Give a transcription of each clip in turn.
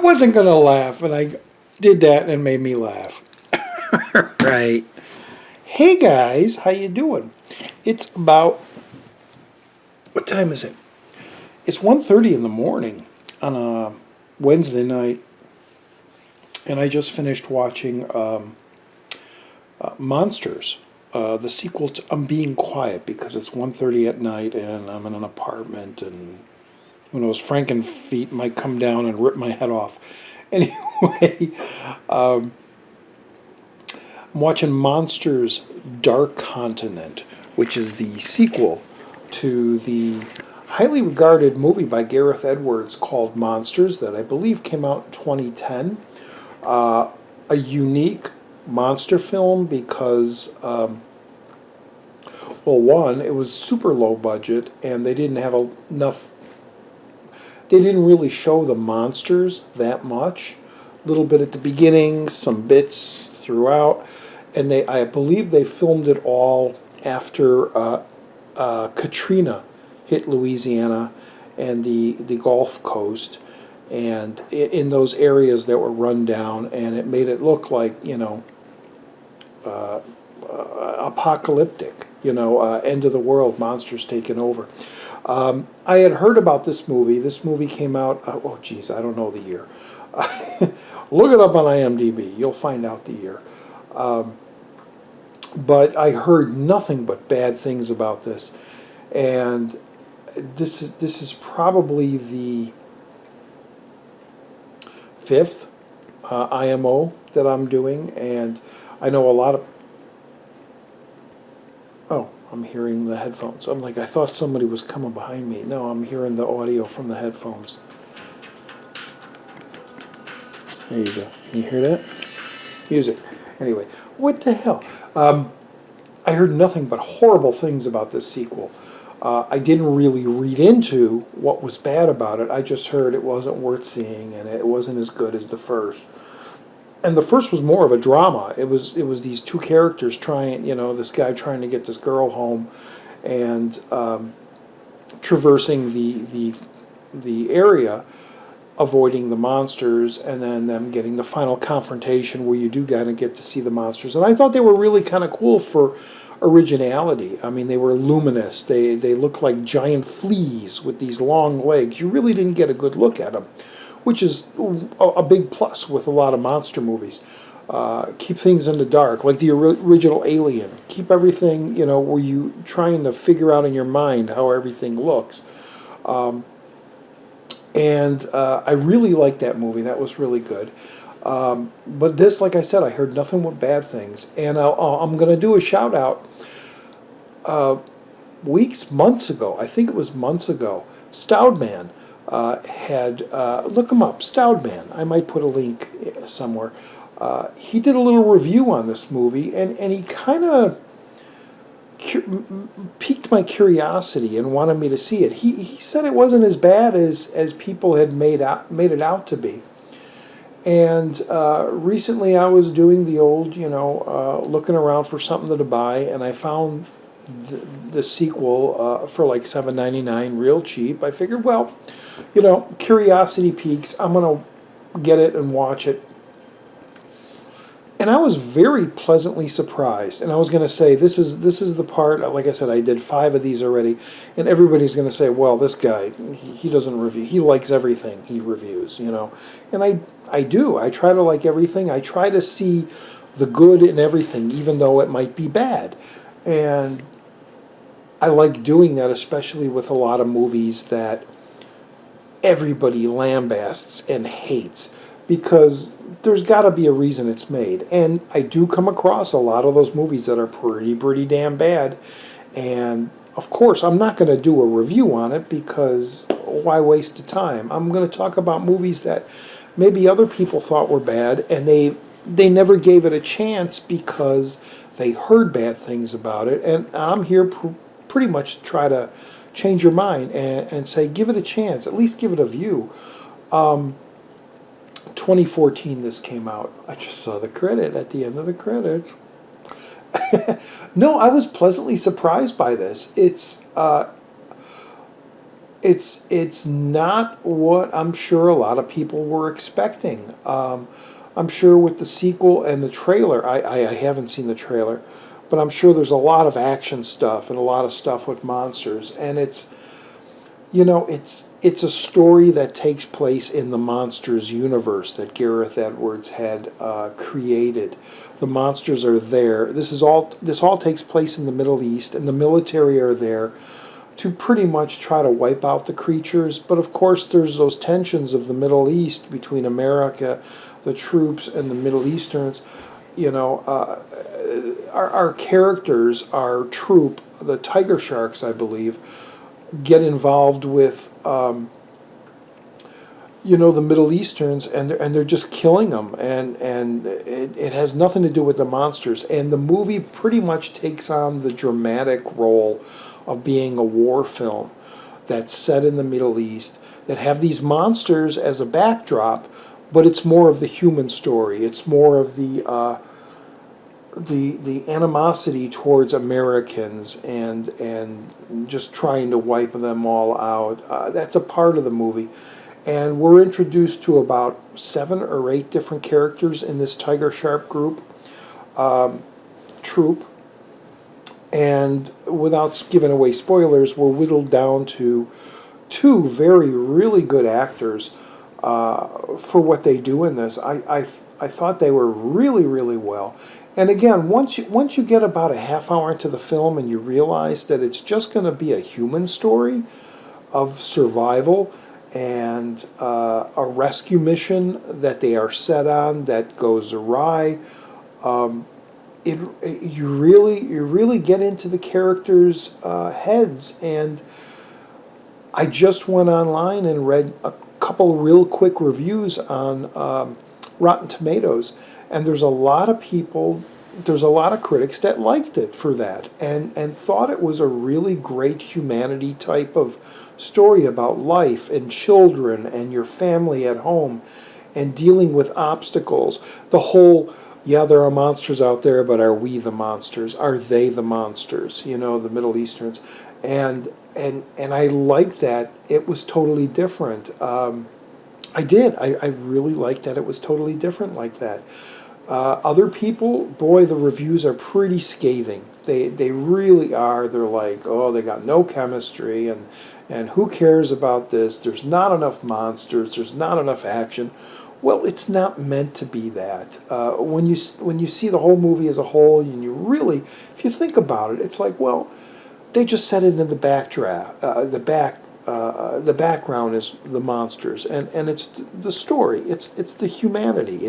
wasn't going to laugh, and I did that, and it made me laugh. Right. Hey, guys. How you doing? It's about... What time is it? It's 1:30 in the morning on a Wednesday night, and I just finished watching Monsters, the sequel to I'm Being Quiet, because it's 1:30 at night and I'm in an apartment, and who knows, Frankenfeet might come down and rip my head off. Anyway, I'm watching Monsters Dark Continent, which is the sequel to the highly regarded movie by Gareth Edwards called Monsters that I believe came out in 2010. A unique monster film because, well, one, it was super low budget and they didn't have enough, they didn't really show the monsters that much. A little bit at the beginning, some bits throughout, and I believe they filmed it all after Katrina hit Louisiana and the Gulf Coast, and in those areas that were run down, and it made it look like, apocalyptic, end of the world, monsters taking over. I had heard about this movie. This movie came out, oh geez, I don't know the year. Look it up on IMDb. You'll find out the year. But I heard nothing but bad things about this. And this is probably the fifth IMO that I'm doing, and I know a lot of... Oh, I'm hearing the headphones. I'm like, I thought somebody was coming behind me. No, I'm hearing the audio from the headphones. There you go. Can you hear that? Music. Anyway, what the hell? I heard nothing but horrible things about this sequel. I didn't really read into what was bad about it. I just heard it wasn't worth seeing and it wasn't as good as the first. And the first was more of a drama. It was these two characters trying, this guy trying to get this girl home and traversing the area, avoiding the monsters, and then them getting the final confrontation where you do kind of get to see the monsters. And I thought they were really kind of cool for originality. I mean, they were luminous. They looked like giant fleas with these long legs. You really didn't get a good look at them, which is a big plus with a lot of monster movies. Keep things in the dark, like the original Alien. Keep everything, where you trying to figure out in your mind how everything looks. And I really liked that movie. That was really good. But this, like I said, I heard nothing but bad things. And I'm going to do a shout out. Months ago, I think it was months ago, Stoudman had, look him up, Stoudman. I might put a link somewhere. He did a little review on this movie, and he kind of piqued my curiosity and wanted me to see it. He said it wasn't as bad as people had made it out to be. And recently I was doing the old, looking around for something to buy, and I found the sequel for like $7.99, real cheap. I figured, well, curiosity piques. I'm going to get it and watch it. And I was very pleasantly surprised. And I was going to say, this is the part, like I said, I did 5 of these already, and everybody's going to say, well, this guy, he doesn't review. He likes everything he reviews, And I do. I try to like everything. I try to see the good in everything, even though it might be bad. And I like doing that, especially with a lot of movies that everybody lambasts and hates, because there's got to be a reason it's made. And I do come across a lot of those movies that are pretty damn bad. And, of course, I'm not going to do a review on it because why waste the time? I'm going to talk about movies that maybe other people thought were bad, and they never gave it a chance because they heard bad things about it. And I'm here pretty much to try to change your mind and say, give it a chance, at least give it a view. 2014 this came out. I just saw the credit at the end of the credits. No, I was pleasantly surprised by this. It's it's not what I'm sure a lot of people were expecting. I'm sure with the sequel and the trailer, I haven't seen the trailer, but I'm sure there's a lot of action stuff and a lot of stuff with monsters, and it's a story that takes place in the monsters universe that Gareth Edwards had created. The monsters are there. This all takes place in the Middle East, and the military are there to pretty much try to wipe out the creatures. But of course, there's those tensions of the Middle East between America, the troops, and the Middle Easterns. Our characters, our troop, the Tiger Sharks, I believe, get involved with the Middle Easterns, and they're just killing them, and it has nothing to do with the monsters. And the movie pretty much takes on the dramatic role of being a war film that's set in the Middle East, that have these monsters as a backdrop, but it's more of the human story. It's more of the animosity towards Americans and just trying to wipe them all out. That's a part of the movie. And we're introduced to about 7 or 8 different characters in this Tiger Shark troop. And without giving away spoilers, we're whittled down to 2 really good actors for what they do in this. I thought they were really well. And again, once you get about a half hour into the film and you realize that it's just going to be a human story of survival and a rescue mission that they are set on that goes awry, you really get into the characters' heads. And I just went online and read a couple real quick reviews on Rotten Tomatoes, and there's a lot of critics that liked it for that, and thought it was a really great humanity type of story about life and children and your family at home and dealing with obstacles. The whole, yeah, there are monsters out there, but are we the monsters? Are they the monsters? The Middle Easterns. And I like that it was totally different. I did. I really liked that it was totally different like that. Other people, boy, the reviews are pretty scathing. They really are. They're like, oh, they got no chemistry, and who cares about this? There's not enough monsters. There's not enough action. Well, it's not meant to be that. When you see the whole movie as a whole, and you really, if you think about it, it's like, well, they just set it in the backdraft. The background is the monsters, and it's the story. It's the humanity.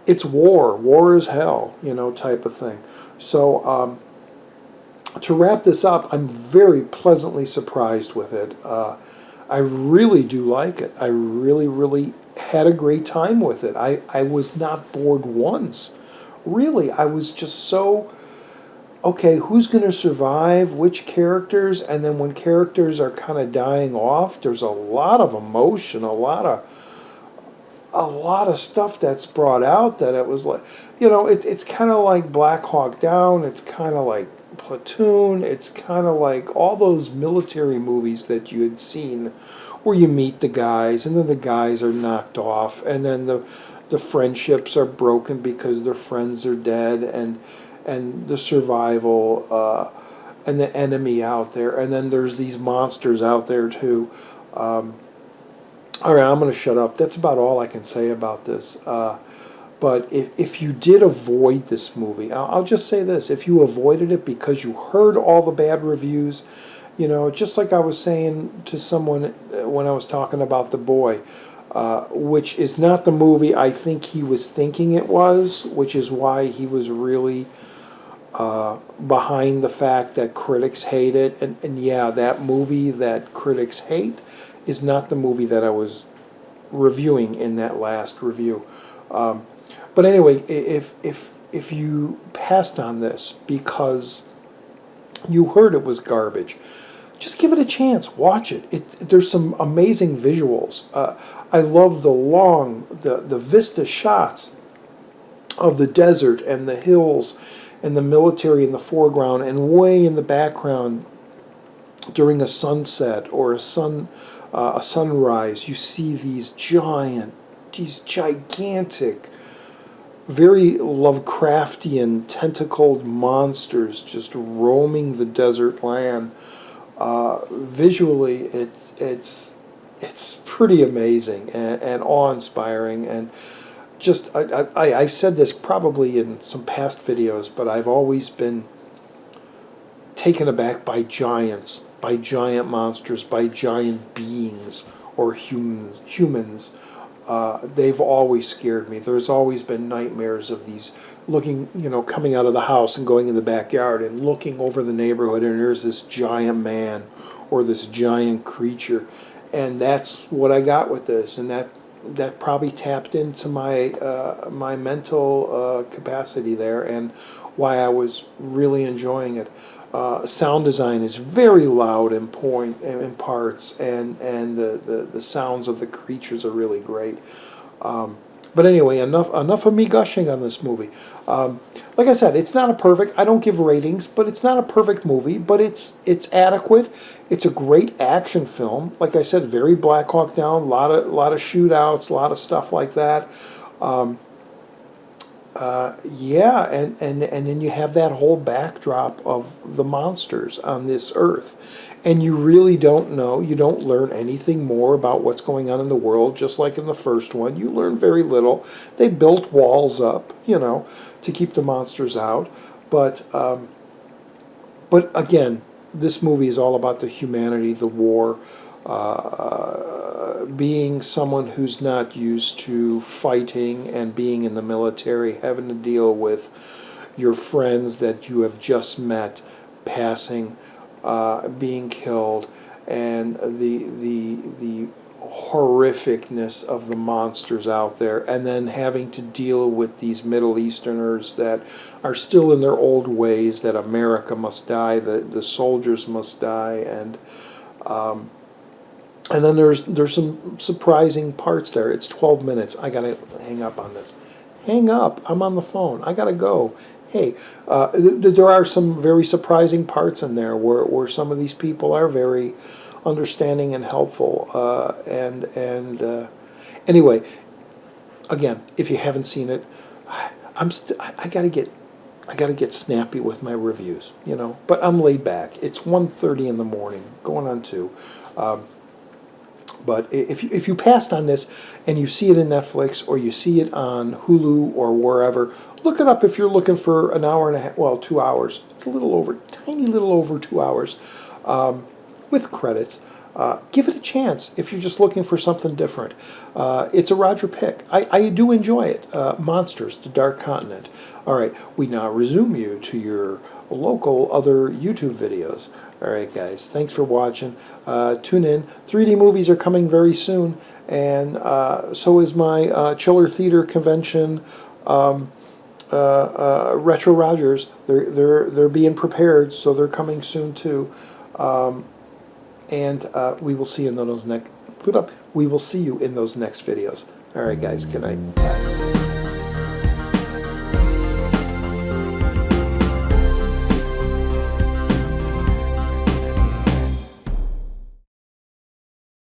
It's war. War is hell, type of thing. So to wrap this up, I'm very pleasantly surprised with it. I really do like it. I really had a great time with it. I was not bored once. Really, I was just so, okay, who's going to survive, which characters, and then when characters are kind of dying off, there's a lot of emotion, a lot of stuff that's brought out that it was like, it's kind of like Black Hawk Down, it's kind of like Platoon, it's kind of like all those military movies that you had seen where you meet the guys and then the guys are knocked off and then the friendships are broken because their friends are dead, and the survival and the enemy out there, and then there's these monsters out there too. All right, I'm going to shut up. That's about all I can say about this. But if you did avoid this movie, I'll just say this. If you avoided it because you heard all the bad reviews, just like I was saying to someone when I was talking about The Boy, which is not the movie I think he was thinking it was, which is why he was really behind the fact that critics hate it. And yeah, that movie that critics hate is not the movie that I was reviewing in that last review. But anyway, if you passed on this because you heard it was garbage, just give it a chance. Watch it. There's some amazing visuals. I love the vista shots of the desert and the hills and the military in the foreground, and way in the background during a sunset or a sunrise, you see these gigantic, very Lovecraftian tentacled monsters just roaming the desert land. Visually, it's pretty amazing and awe-inspiring, and just I've said this probably in some past videos, but I've always been taken aback by giants, by giant monsters, by giant beings or humans. They've always scared me. There's always been nightmares of these looking, coming out of the house and going in the backyard and looking over the neighborhood, and there's this giant man or this giant creature. And that's what I got with this, and that probably tapped into my mental capacity there, and why I was really enjoying it. Sound design is very loud in parts, and the sounds of the creatures are really great. But anyway, enough of me gushing on this movie. Like I said, it's not a perfect. I don't give ratings, but it's not a perfect movie. But it's adequate. It's a great action film. Like I said, very Black Hawk Down. A lot of shootouts, a lot of stuff like that. Yeah, and then you have that whole backdrop of the monsters on this earth. And you really don't know, you don't learn anything more about what's going on in the world, just like in the first one. You learn very little. They built walls up, to keep the monsters out. But again, this movie is all about the humanity, the war, being someone who's not used to fighting and being in the military, having to deal with your friends that you have just met passing, being killed, and the horrificness of the monsters out there, and then having to deal with these Middle Easterners that are still in their old ways, that America must die, the soldiers must die, and then there's some surprising parts there. It's 12 minutes. I gotta hang up on this. Hang up. I'm on the phone. I gotta go. Hey, there are some very surprising parts in there where some of these people are very understanding and helpful. Anyway, again, if you haven't seen it, I gotta get snappy with my reviews, But I'm laid back. It's 1:30 in the morning, going on 2. But if you passed on this and you see it in Netflix or you see it on Hulu or wherever, look it up if you're looking for an hour and a half, well, 2 hours. It's tiny little over 2 hours with credits. Give it a chance if you're just looking for something different. It's a Roger pick. I do enjoy it. Monsters, The Dark Continent. All right, we now resume you to your local other YouTube videos. All right, guys, thanks for watching. Tune in. 3D movies are coming very soon, and so is my Chiller Theater Convention. Retro Rogers. They're being prepared, so they're coming soon too. And we will see you in those next. We will see you in those next videos. All right, guys. Good night. Bye.